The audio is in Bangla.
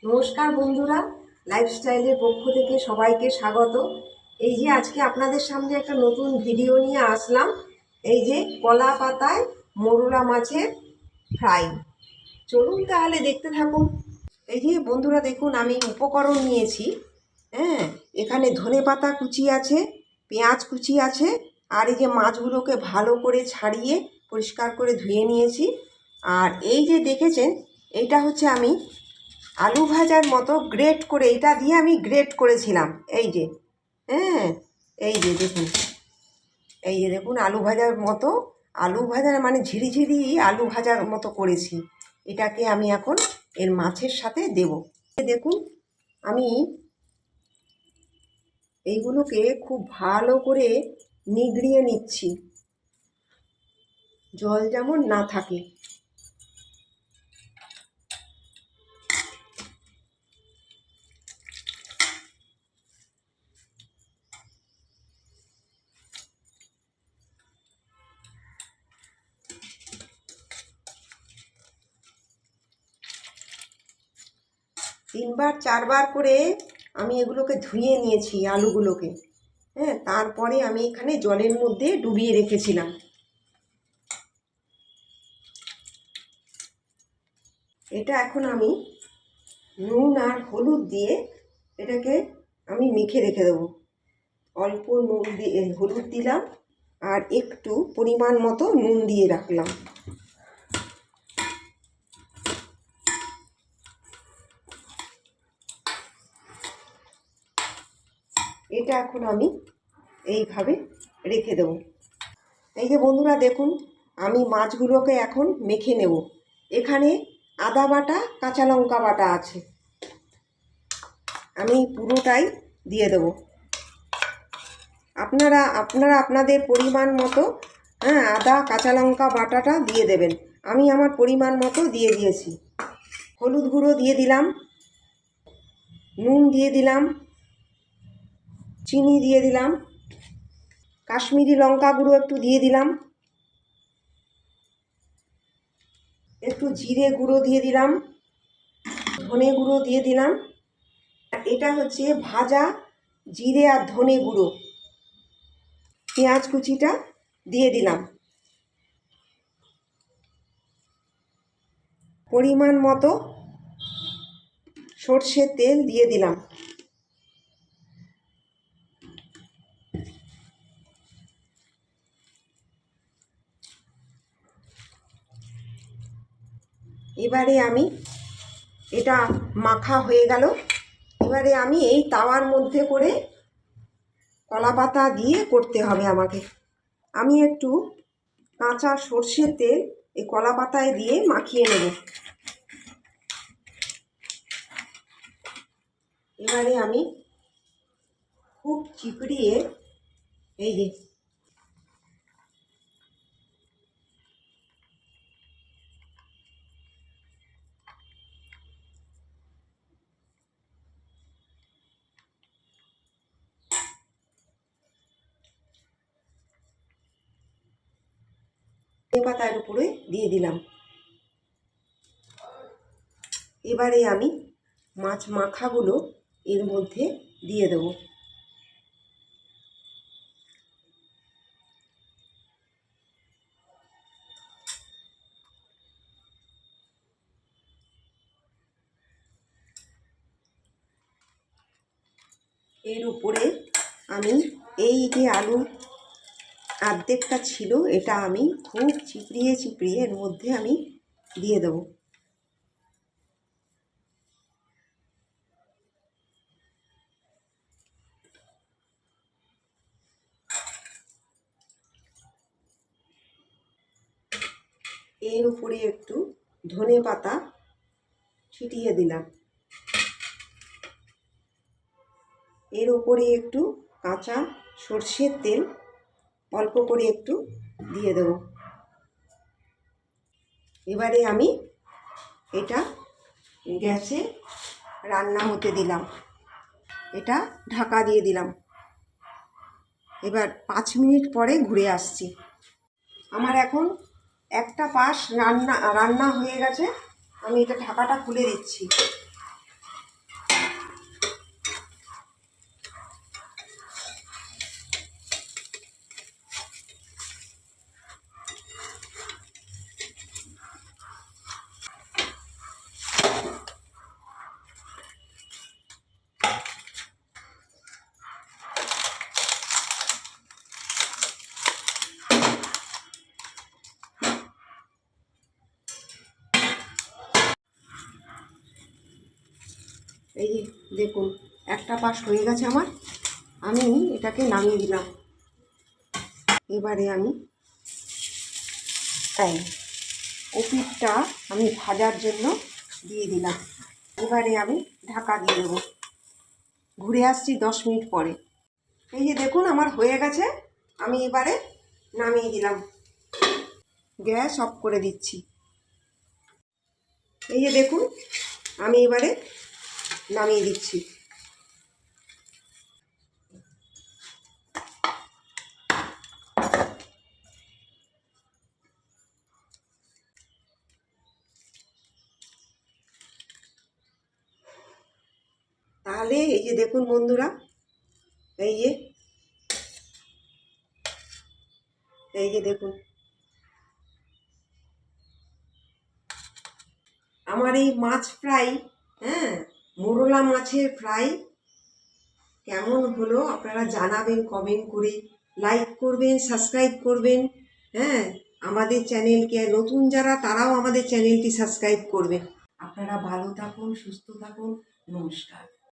নমস্কার বন্ধুরা, লাইফস্টাইলের পক্ষ থেকে সবাইকে স্বাগত। এই যে আজকে আপনাদের সামনে একটা নতুন ভিডিও নিয়ে আসলাম। এই যে কলা পাতায় মোরলা মাছের ফ্রাই। চলুন তাহলে দেখতে থাকুন। এই যে বন্ধুরা দেখুন, আমি উপকরণ নিয়েছি। এখানে ধনেপাতা কুচি আছে, পেঁয়াজ কুচি আছে, আর এই যে মাছগুলোকে ভালো করে ছাড়িয়ে পরিষ্কার করে ধুয়ে নিয়েছি। আর এই যে দেখেছেন, এইটা হচ্ছে আমি আলু ভাজার মতো গ্রেট করে, এটা দিয়ে আমি গ্রেট করেছিলাম। এই যে এই যে দেখুন, এই যে দেখুন আলু ভাজার মতো, আলু ভাজার মানে ঝিরিঝিরি আলু ভাজার মতো করেছি। এটাকে আমি এখন এর মাছের সাথে দেব। দেখুন, আমি এইগুলোকে খুব ভালো করে নিগড়িয়ে নিচ্ছি, জল যেমন না থাকে। তিনবার চারবার করে আমি এগুলোকে ধুয়ে নিয়েছি আলুগুলোকে। তারপরে আমি এখানে জলের মধ্যে ডুবিয়ে রেখেছিলাম। এটা এখন আমি নুন আর হলুদ দিয়ে এটাকে আমি মেখে রেখে দেবো। অল্প নুন দিয়ে হলুদ দিলাম, আর একটু পরিমাণ মতো নুন দিয়ে রাখলাম। এটা এখন আমি এইভাবে রেখে দেব। এই যে বন্ধুরা দেখুন, আমি মাছগুলোকে এখন মেখে নেব। এখানে আদা বাটা, কাঁচা লঙ্কা বাটা আছে, আমি পুরোটাই দিয়ে দেব। আপনারা আপনাদের পরিমাণ মতো আদা কাঁচা লঙ্কা বাটাটা দিয়ে দেবেন। আমি আমার পরিমাণ মতো দিয়ে দিয়েছি। হলুদ গুঁড়ো দিয়ে দিলাম, নুন দিয়ে দিলাম, চিনি দিয়ে দিলাম, কাশ্মীরি লঙ্কা গুঁড়ো একটু দিয়ে দিলাম, একটু জিরে গুঁড়ো দিয়ে দিলাম, ধনে গুঁড়ো দিয়ে দিলাম। এটা হচ্ছে ভাজা জিরে আর ধনে গুঁড়ো। পেঁয়াজ কুচিটা দিয়ে দিলাম, পরিমাণ মতো সর্ষের তেল দিয়ে দিলাম। এবারে আমি এটা মাখা হয়ে গেল। এবারে আমি এই তাওয়ার মধ্যে করে কলা পাতা দিয়ে করতে হবে আমাকে। আমি একটু কাঁচা সর্ষের তেল এই কলা পাতায় দিয়ে মাখিয়ে নেব। এবারে আমি খুব চিপড়িয়ে এই যে পাতার উপরে দিয়ে দিলাম। এবারে আমি মাছ মাখাগুলো এর মধ্যে দিয়ে দেব। এর উপরে আমি এই যে আলু অর্ধেকটা ছিল, এটা আমি খুব চিপড়িয়ে চিপড়িয়ে এর মধ্যে আমি দিয়ে দেব। এর উপরে একটু ধনে পাতা ছিটিয়ে দিলাম। এর উপরে একটু কাঁচা সর্ষের তেল অল্প করে একটু দিয়ে দেব। এবারে আমি এটা গ্যাসে রান্না হতে দিলাম। এটা ঢাকা দিয়ে দিলাম। এবার 5 মিনিট পরে ঘুরে আসছি। আমার এখন একটা পাশ রান্না হয়ে গেছে। আমি এটা ঢাকাটা খুলে দিচ্ছি। এই যে দেখুন, একটা পাশ হয়ে গেছে আমার, আমি এটাকে নামিয়ে দিলাম। এবারে আমি এই ওপিঠটা আমি ভাজার জন্য দিয়ে দিলাম। এবারে আমি ঢাকা দিয়ে দেবো, ঘুরে আসছি 10 মিনিট পরে। এই যে দেখুন আমার হয়ে গেছে, আমি এবারে নামিয়ে দিলাম, গ্যাস অফ করে দিচ্ছি। এই যে দেখুন আমি এবারে নামিয়ে দিচ্ছি। তাহলে এই যে দেখুন বন্ধুরা, এই যে দেখুন আমার এই মাছ ফ্রাই, হ্যাঁ, মোরলা মাছের ফ্রাই কেমন হলো আপনারা জানাবেন কমেন্ট করে, লাইক করবেন, সাবস্ক্রাইব করবেন। হ্যাঁ, আমাদের চ্যানেলকে নতুন যারা তারাও আমাদের চ্যানেলটি সাবস্ক্রাইব করবেন। আপনারা ভালো থাকুন, সুস্থ থাকুন, নমস্কার।